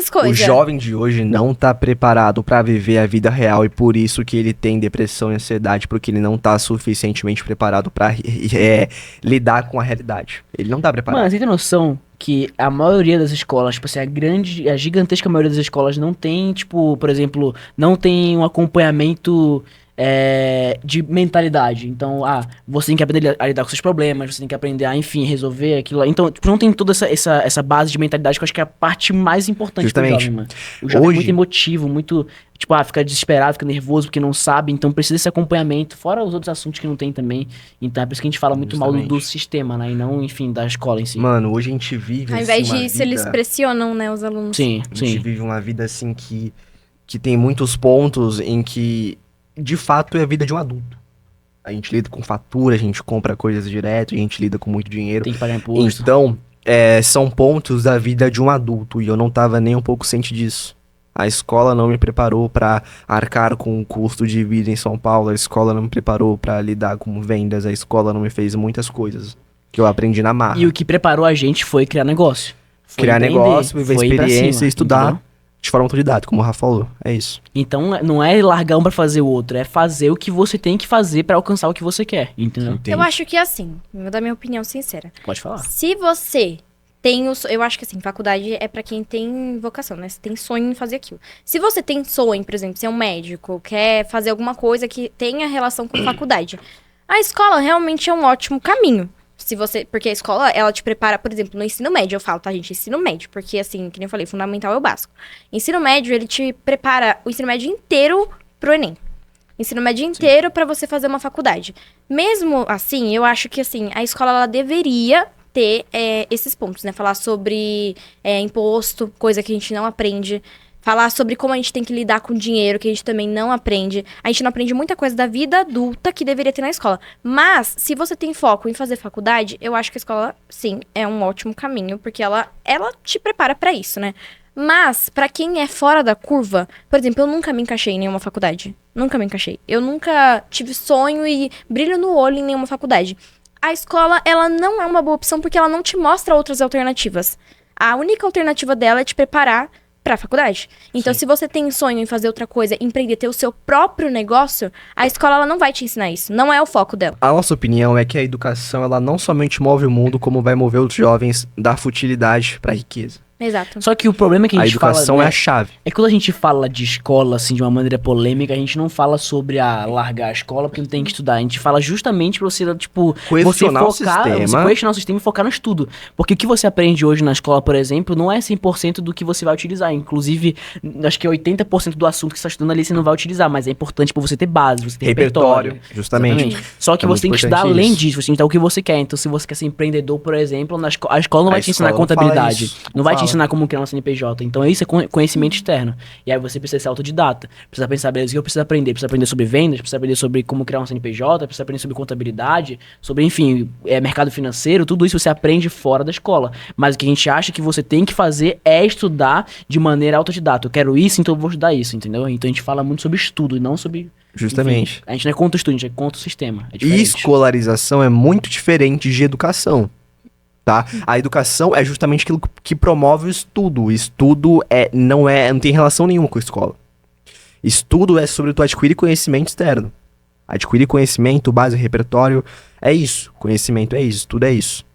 essas coisas. O jovem de hoje não tá preparado pra viver a vida real e por isso que ele tem depressão e ansiedade, porque ele não tá suficientemente preparado pra lidar com a realidade. Ele não tá preparado. Mano, você tem noção que a maioria das escolas, tipo assim, a gigantesca maioria das escolas não tem, tipo, por exemplo, não tem um acompanhamento de mentalidade. Então, você tem que aprender a lidar com seus problemas, você tem que aprender a, enfim, resolver aquilo lá. Então, tipo, não tem toda essa base de mentalidade que eu acho que é a parte mais importante Justamente. pro jovem, mano. O jovem é Hoje- muito emotivo, muito, tipo, fica desesperado, fica nervoso porque não sabe, então precisa desse acompanhamento, fora os outros assuntos que não tem também. Então, é por isso que a gente fala muito mal do Justamente. sistema, né, e não, enfim, da escola em si. Mano, hoje a gente vive Ao assim, invés uma disso, eles vida... pressionam, né, os alunos. Sim, A gente sim. vive uma vida assim que tem muitos pontos em que, de fato, é a vida de um adulto. A gente lida com fatura, a gente compra coisas direto, a gente lida com muito dinheiro. Tem que pagar imposto. Então, são pontos da vida de um adulto e eu não tava nem um pouco ciente disso. A escola não me preparou pra arcar com o custo de vida em São Paulo, a escola não me preparou pra lidar com vendas, a escola não me fez muitas coisas que eu aprendi na marra. E o que preparou a gente foi criar negócio. Foi Criar empreender, negócio, viver foi ir pra experiência, cima, estudar entendeu? de forma autodidata, como o Rafa falou. É isso. Então, não é largar um pra fazer o outro, é fazer o que você tem que fazer pra alcançar o que você quer, entendeu? Entende? Eu acho que é assim, vou dar minha opinião sincera. Pode falar. Se você tem eu acho que assim, faculdade é pra quem tem vocação, né? Você tem sonho em fazer aquilo. Se você tem sonho, por exemplo, ser um médico, quer fazer alguma coisa que tenha relação com faculdade, a escola realmente é um ótimo caminho. Porque a escola, ela te prepara, por exemplo, no ensino médio, eu falo, tá, gente, ensino médio, porque assim, que nem eu falei, fundamental é o básico. Ensino médio, ele te prepara o ensino médio inteiro pro Enem. Ensino médio inteiro pra você fazer uma faculdade. Mesmo assim, eu acho que assim, a escola, ela deveria ter esses pontos, né? Falar sobre imposto, coisa que a gente não aprende. Falar sobre como a gente tem que lidar com dinheiro, que a gente também não aprende. A gente não aprende muita coisa da vida adulta que deveria ter na escola. Mas, se você tem foco em fazer faculdade, eu acho que a escola, sim, é um ótimo caminho, porque ela te prepara pra isso, né? Mas, pra quem é fora da curva, por exemplo, eu nunca me encaixei em nenhuma faculdade. Nunca me encaixei. Eu nunca tive sonho e brilho no olho em nenhuma faculdade. A escola, ela não é uma boa opção porque ela não te mostra outras alternativas. A única alternativa dela é te preparar pra faculdade. Então, Sim. se você tem sonho em fazer outra coisa, empreender, ter o seu próprio negócio, a escola, ela não vai te ensinar isso. Não é o foco dela. A nossa opinião é que a educação, ela não somente move o mundo, como vai mover os jovens da futilidade pra riqueza. Exato. Só que o problema é que a A gente educação fala, é né, a chave. é que quando a gente fala de escola, assim, de uma maneira polêmica, a gente não fala sobre largar a escola porque não tem que estudar. A gente fala justamente pra você, tipo, Questionar o você focar, sistema. você questionar o sistema e focar no estudo. Porque o que você aprende hoje na escola, por exemplo, não é 100% do que você vai utilizar. Inclusive, acho que 80% do assunto que você está estudando ali você não vai utilizar, mas é importante pra você ter base, você ter repertório. Justamente. Só que É você tem muito que estudar importante além isso. disso, você tem que estudar o que você quer. Então, se você quer ser empreendedor, por exemplo, a escola não A vai te ensinar escola não fala contabilidade. isso, Não vai te fala. ensinar como criar uma CNPJ. Então, isso é conhecimento externo. E aí você precisa ser autodidata. Precisa pensar, beleza, o que eu preciso aprender? Precisa aprender sobre vendas, precisa aprender sobre como criar uma CNPJ, precisa aprender sobre contabilidade, sobre, enfim, mercado financeiro, tudo isso você aprende fora da escola. Mas o que a gente acha que você tem que fazer é estudar de maneira autodidata. Eu quero isso, então eu vou estudar isso, entendeu? Então a gente fala muito sobre estudo e não sobre... Justamente. Enfim, a gente não é contra o estudo, a gente é contra o sistema. É E diferente. escolarização é muito diferente de educação, tá? A educação é justamente aquilo que promove o estudo. O estudo não tem relação nenhuma com a escola. Estudo é sobre tu adquirir conhecimento externo. Adquirir conhecimento, base, repertório, é isso. Conhecimento é isso, estudo é isso.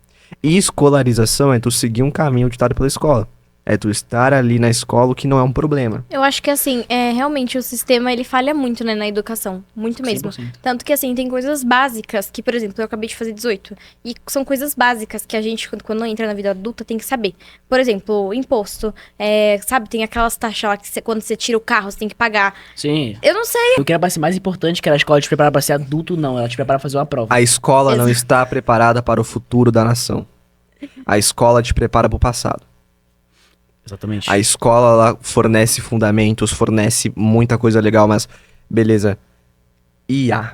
E escolarização é tu seguir um caminho ditado pela escola. É tu estar ali na escola, o que não é um problema. Eu acho que, assim, realmente o sistema, ele falha muito, né, na educação. Muito mesmo. 100%. Tanto que, assim, tem coisas básicas que, por exemplo, eu acabei de fazer 18. E são coisas básicas que a gente, quando entra na vida adulta, tem que saber. Por exemplo, imposto. Sabe, tem aquelas taxas lá que quando você tira o carro, você tem que pagar. Sim. Eu não sei. O que era mais importante que era a escola te preparar pra ser adulto, não. Ela te prepara pra fazer uma prova. A escola não Exato. está preparada para o futuro da nação. A escola te prepara para o passado. Exatamente. A escola ela fornece fundamentos, fornece muita coisa legal, mas beleza. IA.